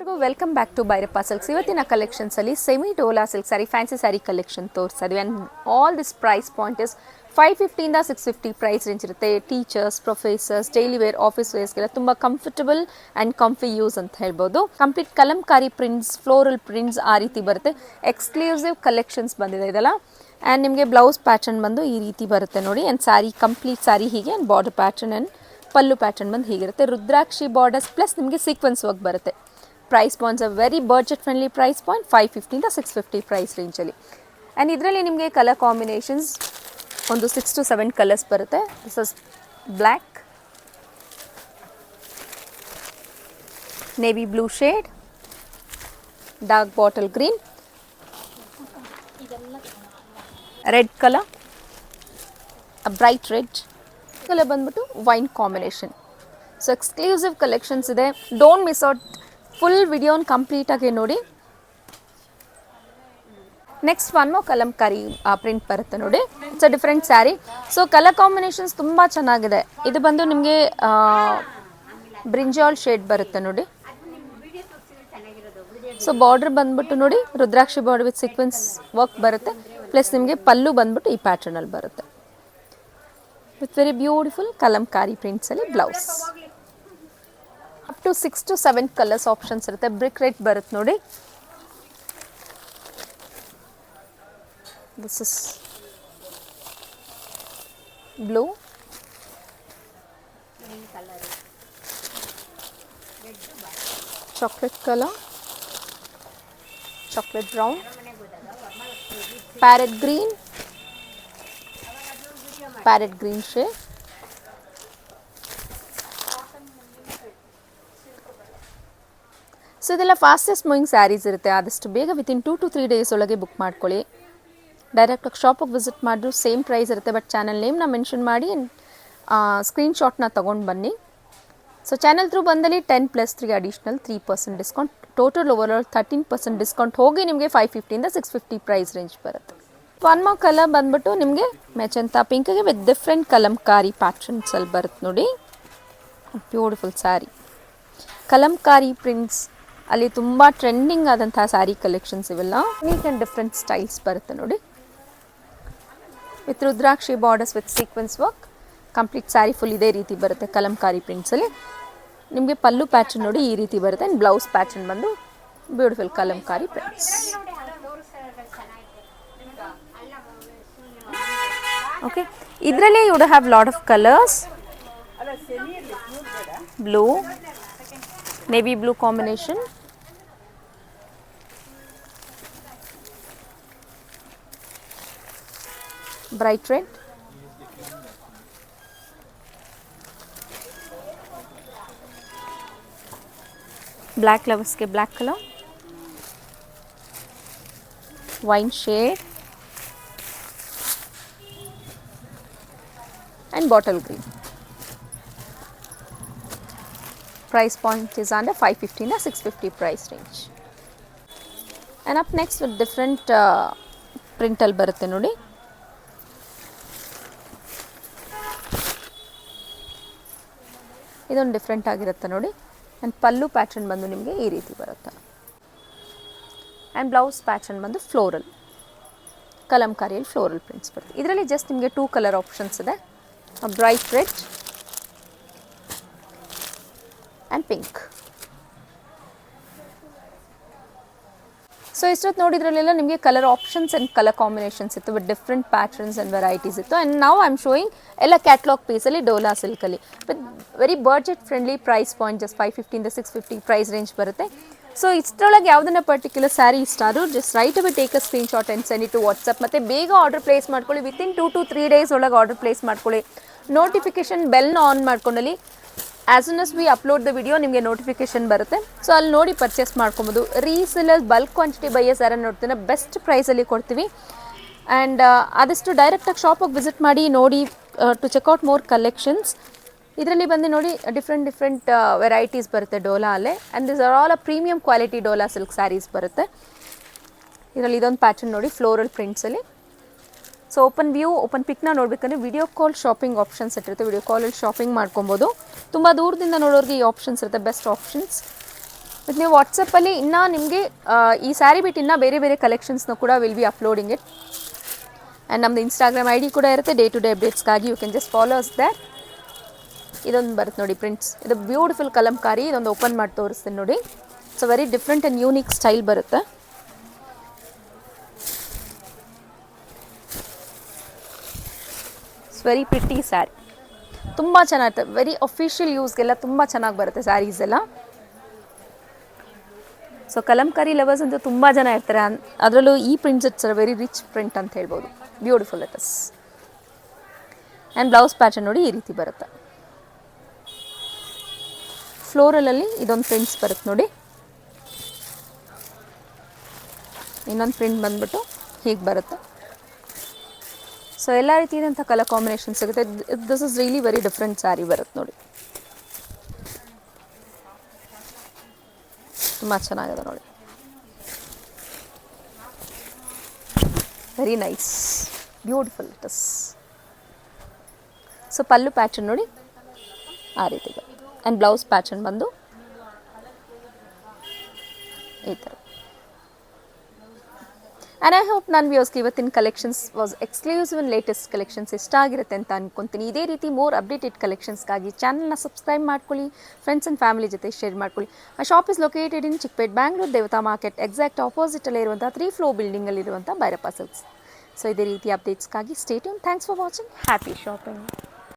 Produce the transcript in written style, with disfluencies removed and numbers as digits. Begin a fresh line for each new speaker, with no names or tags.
ಎಲ್ರಿಗೂ welcome back to Bhairappa silks. ಇವತ್ತಿನ ಕಲೆಕ್ಷನ್ಸಲ್ಲಿ semi Dola silk sari, fancy sari collection ತೋರಿಸ್ತಾ ಇದ್ವಿ. And all this price point is 550 650 price range ಇರುತ್ತೆ. Teachers, professors, daily wear, office ವೇರ್ಸ್ಗೆಲ್ಲ ತುಂಬ ಕಂಫರ್ಟಬಲ್ ಆ್ಯಂಡ್ ಕಂಫಿ ಯೂಸ್ ಅಂತ ಹೇಳ್ಬೋದು. Complete Kalamkari prints, floral prints ಆ ರೀತಿ ಬರುತ್ತೆ. ಎಕ್ಸ್ಕ್ಲೂಸಿವ್ ಕಲೆಕ್ಷನ್ಸ್ ಬಂದಿದೆ ಇದೆಲ್ಲ. ಆ್ಯಂಡ್ ನಿಮಗೆ ಬ್ಲೌಸ್ ಪ್ಯಾಟರ್ನ್ ಬಂದು ಈ ರೀತಿ ಬರುತ್ತೆ ನೋಡಿ. ಆ್ಯಂಡ್ ಸ್ಯಾರಿ ಕಂಪ್ಲೀಟ್ ಸ್ಯಾರಿ ಹೀಗೆ, and border pattern and pallu pattern ಬಂದು ಹೀಗಿರುತ್ತೆ. ರುದ್ರಾಕ್ಷಿ ಬಾರ್ಡರ್ಸ್ ಪ್ಲಸ್ ನಿಮಗೆ ಸೀಕ್ವೆನ್ಸ್ ವರ್ಕ್ ಬರುತ್ತೆ. Price points a very budget friendly price point 550 650 price ರೇಂಜಲ್ಲಿ. ಆ್ಯಂಡ್ ಇದರಲ್ಲಿ ನಿಮಗೆ ಕಲರ್ ಕಾಂಬಿನೇಷನ್ಸ್ ಒಂದು 6 to 7 ಕಲರ್ಸ್ ಬರುತ್ತೆ. This is black, navy blue shade, dark bottle green, red colour, bright red colour ಬಂದ್ಬಿಟ್ಟು wine combination. So exclusive collections ಇದೆ. Don't miss out. Full ವಿಡಿಯೋನ ಕಂಪ್ಲೀಟಾಗಿ ನೋಡಿ. ನೆಕ್ಸ್ಟ್ ಒನ್ ಮೋ ಕಲಂಕಾರಿ ಪ್ರಿಂಟ್ ಬರುತ್ತೆ ನೋಡಿ. It's a different sari. So colour combinations ತುಂಬ ಚೆನ್ನಾಗಿದೆ. ಇದು ಬಂದು ನಿಮಗೆ ಬ್ರಿಂಜಾಲ್ ಶೇಡ್ ಬರುತ್ತೆ ನೋಡಿ. ಸೊ ಬಾರ್ಡರ್ ಬಂದ್ಬಿಟ್ಟು ನೋಡಿ, rudraksha border with sequence work ಬರುತ್ತೆ. ಪ್ಲಸ್ ನಿಮಗೆ ಪಲ್ಲು ಬಂದ್ಬಿಟ್ಟು ಈ ಪ್ಯಾಟರ್ನಲ್ಲಿ ಬರುತ್ತೆ ವಿತ್ ವೆರಿ ಬ್ಯೂಟಿಫುಲ್ ಕಲಂಕಾರಿ ಪ್ರಿಂಟ್ಸಲ್ಲಿ blouse. Up to 6 to 7 colours options ಇರುತ್ತೆ. ಬ್ರಿಕ್ ರೆಡ್ ಬರುತ್ತೆ ನೋಡಿ. This is blue, chocolate colour, chocolate brown, parrot green, parrot green shade, so ಇದೆಲ್ಲ ಫಾಸ್ಟೆಸ್ಟ್ ಮೂವಿಂಗ್ ಸ್ಯಾರೀಸ್ ಇರುತ್ತೆ. ಆದಷ್ಟು ಬೇಗ ವಿತಿನ್ 2 to 3 ಡೇಸ್ ಒಳಗೆ ಬುಕ್ ಮಾಡ್ಕೊಳ್ಳಿ. ಡೈರೆಕ್ಟಾಗಿ ಶಾಪಿಗೆ ವಿಸಿಟ್ ಮಾಡಿದ್ರು ಸೇಮ್ ಪ್ರೈಸ್ ಇರುತ್ತೆ. ಬಟ್ ಚಾನಲ್ ನೇಮ್ನ ಮೆನ್ಷನ್ ಮಾಡಿ ಸ್ಕ್ರೀನ್ಶಾಟ್ನ ತೊಗೊಂಡು ಬನ್ನಿ. ಸೊ ಚಾನಲ್ ಥ್ರೂ ಬಂದಲ್ಲಿ 10 + 3 additional 3% discount. Total overall 13% discount ಹೋಗಿ ನಿಮಗೆ 550 650 ಪ್ರೈಸ್ ರೇಂಜ್ ಬರುತ್ತೆ. ಒನ್ ಮೋ ಕಲರ್ ಬಂದ್ಬಿಟ್ಟು ನಿಮಗೆ ಮೆಚಂತಾ ಪಿಂಕ್ಗೆ ವಿತ್ ಡಿಫ್ರೆಂಟ್ ಕಲಂಕಾರಿ ಪ್ಯಾಟರ್ನ್ಸಲ್ಲಿ ಬರುತ್ತೆ ನೋಡಿ. ಬ್ಯೂಟಿಫುಲ್ ಸ್ಯಾರಿ. ಕಲಂಕಾರಿ ಪ್ರಿಂಟ್ಸ್ ಅಲ್ಲಿ ತುಂಬ ಟ್ರೆಂಡಿಂಗ್ ಆದಂತಹ ಸ್ಯಾರಿ ಕಲೆಕ್ಷನ್ಸ್ ಇವೆಲ್ಲ. ಯೂನಿಕ್ ಆ್ಯಂಡ್ ಡಿಫ್ರೆಂಟ್ ಸ್ಟೈಲ್ಸ್ ಬರುತ್ತೆ ನೋಡಿ. With Rudrakshi borders with sequence work. Complete sari full ಇದೇ ರೀತಿ ಬರುತ್ತೆ ಕಲಂಕಾರಿ ಪ್ರಿಂಟ್ಸಲ್ಲಿ. ನಿಮಗೆ ಪಲ್ಲು ಪ್ಯಾಟರ್ನ್ ನೋಡಿ ಈ ರೀತಿ ಬರುತ್ತೆ. ಆ್ಯಂಡ್ ಬ್ಲೌಸ್ ಪ್ಯಾಟರ್ನ್ ಬಂದು ಬ್ಯೂಟಿಫುಲ್ ಕಲಂಕಾರಿ ಪ್ರಿಂಟ್ಸ್. ಓಕೆ, ಇದರಲ್ಲಿ you would have lot of colours. Blue, navy blue combination, bright red, black lovers ke black color, wine shade and bottle green. Price point is under 550 na 650 price range. And up next with different print al barutte ನೋಡಿ. ಇದೊಂದು different ಆಗಿರುತ್ತೆ ನೋಡಿ. And pallu pattern ಬಂದು ನಿಮಗೆ ಈ ರೀತಿ ಬರುತ್ತೆ. And blouse pattern ಬಂದು ಫ್ಲೋರಲ್ ಕಲಂಕಾರಿಯಲ್ಲಿ ಫ್ಲೋರಲ್ ಪ್ರಿಂಟ್ಸ್ ಬರುತ್ತೆ. ಇದರಲ್ಲಿ ಜಸ್ಟ್ ನಿಮಗೆ 2 ಕಲರ್ ಆಪ್ಷನ್ಸ್ ಇದೆ. Bright red and pink. So ಇಷ್ಟೊತ್ತು ನೋಡಿದ್ರಲ್ಲೆಲ್ಲ ನಿಮಗೆ colour options and colour combinations ಇತ್ತು with different patterns and varieties ಇತ್ತು. ಆ್ಯಂಡ್ ನಾವು ಐ ಆಮ್ ಶೋಯಿಂಗ್ ಎಲ್ಲ ಕ್ಯಾಟ್ಲಾಗ್ ಪೀಸಲ್ಲಿ ಡೋಲಾ ಸಿಲ್ಕಲ್ಲಿ with very budget friendly price point. Just 550 650 price range ಬರುತ್ತೆ. ಸೊ ಇಷ್ಟರೊಳಗೆ ಯಾವುದನ್ನ ಪರ್ಟಿಕ್ಯುಲರ್ ಸ್ಯಾರಿ ಇಷ್ಟ ಆದರೂ just right away take a screenshot and send it to WhatsApp. ಮತ್ತು ಬೇಗ ಆರ್ಡರ್ ಪ್ಲೇಸ್ ಮಾಡ್ಕೊಳ್ಳಿ. ವಿತಿನ್ 2 to 3 ಡೇಸ್ ಒಳಗೆ ಆರ್ಡರ್ ಪ್ಲೇಸ್ ಮಾಡ್ಕೊಳ್ಳಿ. ನೋಟಿಫಿಕೇಷನ್ ಬೆಲ್ನ ಆನ್ ಮಾಡ್ಕೊಂಡಲ್ಲಿ as soon as we upload the video ನಿಮಗೆ ನೋಟಿಫಿಕೇಷನ್ ಬರುತ್ತೆ. ಸೊ ಅಲ್ಲಿ ನೋಡಿ ಪರ್ಚೇಸ್ ಮಾಡ್ಕೊಬೋದು. ರೀಸೇಲರ್ ಬಲ್ಕ್ ಕ್ವಾಂಟಿಟಿ ಬೈಯರ್ಸ್ ಯಾರನ್ನು ನೋಡ್ತೀನಿ ಬೆಸ್ಟ್ ಪ್ರೈಸಲ್ಲಿ ಕೊಡ್ತೀವಿ. ಆ್ಯಂಡ್ ಆದಷ್ಟು ಡೈರೆಕ್ಟಾಗಿ ಶಾಪಿಗೆ ವಿಸಿಟ್ ಮಾಡಿ ನೋಡಿ ಟು ಚೆಕ್ಔಟ್ ಮೋರ್ ಕಲೆಕ್ಷನ್ಸ್. ಇದರಲ್ಲಿ ಬಂದು ನೋಡಿ ಡಿಫ್ರೆಂಟ್ ವೆರೈಟೀಸ್ ಬರುತ್ತೆ ಡೋಲಾ ಅಲ್ಲೇ. And this are all a premium quality Dola silk saris ಬರುತ್ತೆ. ಇದರಲ್ಲಿ ಇದೊಂದು ಪ್ಯಾಟರ್ನ್ ನೋಡಿ ಫ್ಲೋರಲ್ ಪ್ರಿಂಟ್ಸಲ್ಲಿ. ಸೊ ಓಪನ್ ವ್ಯೂ ಓಪನ್ ಪಿಕ್ನ ನೋಡಬೇಕಂದ್ರೆ ವಿಡಿಯೋ ಕಾಲ್ ಶಾಪಿಂಗ್ ಆಪ್ಷನ್ಸ್ ಇಟ್ಟಿರುತ್ತೆ. ವಿಡಿಯೋ ಕಾಲಲ್ಲಿ ಶಾಪಿಂಗ್ ಮಾಡ್ಕೊಬೋದು. ತುಂಬ ದೂರದಿಂದ ನೋಡೋರಿಗೆ ಈ ಆಪ್ಷನ್ಸ್ ಇರುತ್ತೆ, ಬೆಸ್ಟ್ ಆಪ್ಷನ್ಸ್. ಮತ್ತು ನೀವು ವಾಟ್ಸಪ್ಪಲ್ಲಿ ಇನ್ನೂ ನಿಮಗೆ ಈ ಸ್ಯಾರಿ ಬಿಟ್ಟು ಇನ್ನೂ ಬೇರೆ ಬೇರೆ ಕಲೆಕ್ಷನ್ಸ್ನ ಕೂಡ will be uploading it. And ನಮ್ಮದು ಇನ್ಸ್ಟಾಗ್ರಾಮ್ ಐ ಡಿ ಕೂಡ ಇರುತ್ತೆ, ಡೇ ಟು ಡೇ ಅಪ್ಡೇಟ್ಸ್ಗಾಗಿ you can just follow us that. ಇದೊಂದು ಬರುತ್ತೆ ನೋಡಿ ಪ್ರಿಂಟ್ಸ್, ಇದು ಬ್ಯೂಟಿಫುಲ್ ಕಲಂಕಾರಿ. ಇದೊಂದು ಓಪನ್ ಮಾಡಿ ತೋರಿಸ್ತೀನಿ ನೋಡಿ. It's a very different and unique style ಬರುತ್ತೆ. ಇಟ್ಸ್ ವೆರಿ ಪ್ರಿಟಿ ಸ್ಯಾರಿ, ತುಂಬ ಚೆನ್ನಾಗಿರುತ್ತೆ. ವೆರಿ ಅಫಿಷಿಯಲ್ ಯೂಸ್ಗೆಲ್ಲ ತುಂಬ ಚೆನ್ನಾಗಿ ಬರುತ್ತೆ ಸ್ಯಾರೀಸ್ ಎಲ್ಲ. ಸೊ ಕಲಂಕಾರಿ ಲವರ್ಸ್ ಅಂತೂ ತುಂಬ ಜನ ಇರ್ತಾರೆ. ಅದರಲ್ಲೂ ಈ prints it's very rich print ಅಂತ ಹೇಳ್ಬೋದು. Beautiful it is. And blouse pattern ನೋಡಿ ಈ ರೀತಿ ಬರುತ್ತೆ. ಫ್ಲೋರಲಲ್ಲಿ ಇದೊಂದು ಪ್ರಿಂಟ್ಸ್ ಬರುತ್ತೆ ನೋಡಿ. ಇನ್ನೊಂದು ಪ್ರಿಂಟ್ ಬಂದ್ಬಿಟ್ಟು ಹೀಗೆ ಬರುತ್ತೆ. ಸೊ ಎಲ್ಲ ರೀತಿಯಾದಂಥ ಕಲರ್ ಕಾಂಬಿನೇಷನ್ ಸಿಗುತ್ತೆ. This is really very different sari ಬರುತ್ತೆ ನೋಡಿ. ತುಂಬ ಚೆನ್ನಾಗಿದೆ ನೋಡಿ. Very nice, beautiful it is. So pallu pattern ನೋಡಿ ಆ ರೀತಿ. ಆ್ಯಂಡ್ ಬ್ಲೌಸ್ ಪ್ಯಾಟರ್ನ್ ಬಂದು ಈ ಥರ. ಆ್ಯಂಡ್ ಐ ಹೋಪ್ ನನ್ನ ವ್ಯೂಸ್ಗೆ ಇವತ್ತಿನ collections was exclusive and latest collections ಇಷ್ಟ ಆಗಿರುತ್ತೆ ಅಂತ ಅನ್ಕೊತೀನಿ. ಇದೇ ರೀತಿ ಮೋರ್ ಅಪ್ಡೇಟೆಡ್ ಕಲೆಕ್ಷನ್ಸ್ಗಾಗಿ ಚಾನಲ್ನ ಸಬ್ಸ್ಕ್ರೈಬ್ ಮಾಡ್ಕೊಳ್ಳಿ, ಫ್ರೆಂಡ್ಸ್ ಆ್ಯಂಡ್ ಫ್ಯಾಮಿಲಿ ಜೊತೆ ಶೇರ್ ಮಾಡ್ಕೊಳ್ಳಿ. ಆ shop is located in Chickpet, Bangalore, Devata market exact ಆಪೋಸಿಟಲ್ಲೇ ಇರುವಂಥ 3 ಫ್ಲೋರ್ ಬಿಲ್ಡಿಂಗಲ್ಲಿರುವಂಥ ಭೈರಪ್ಪ ಸಿಲ್ಕ್ಸ್. ಸೊ ಇದೇ ರೀತಿ ಅಪ್ಡೇಟ್ಸ್ಗಾಗಿ stay tune. Thanks for watching. Happy shopping.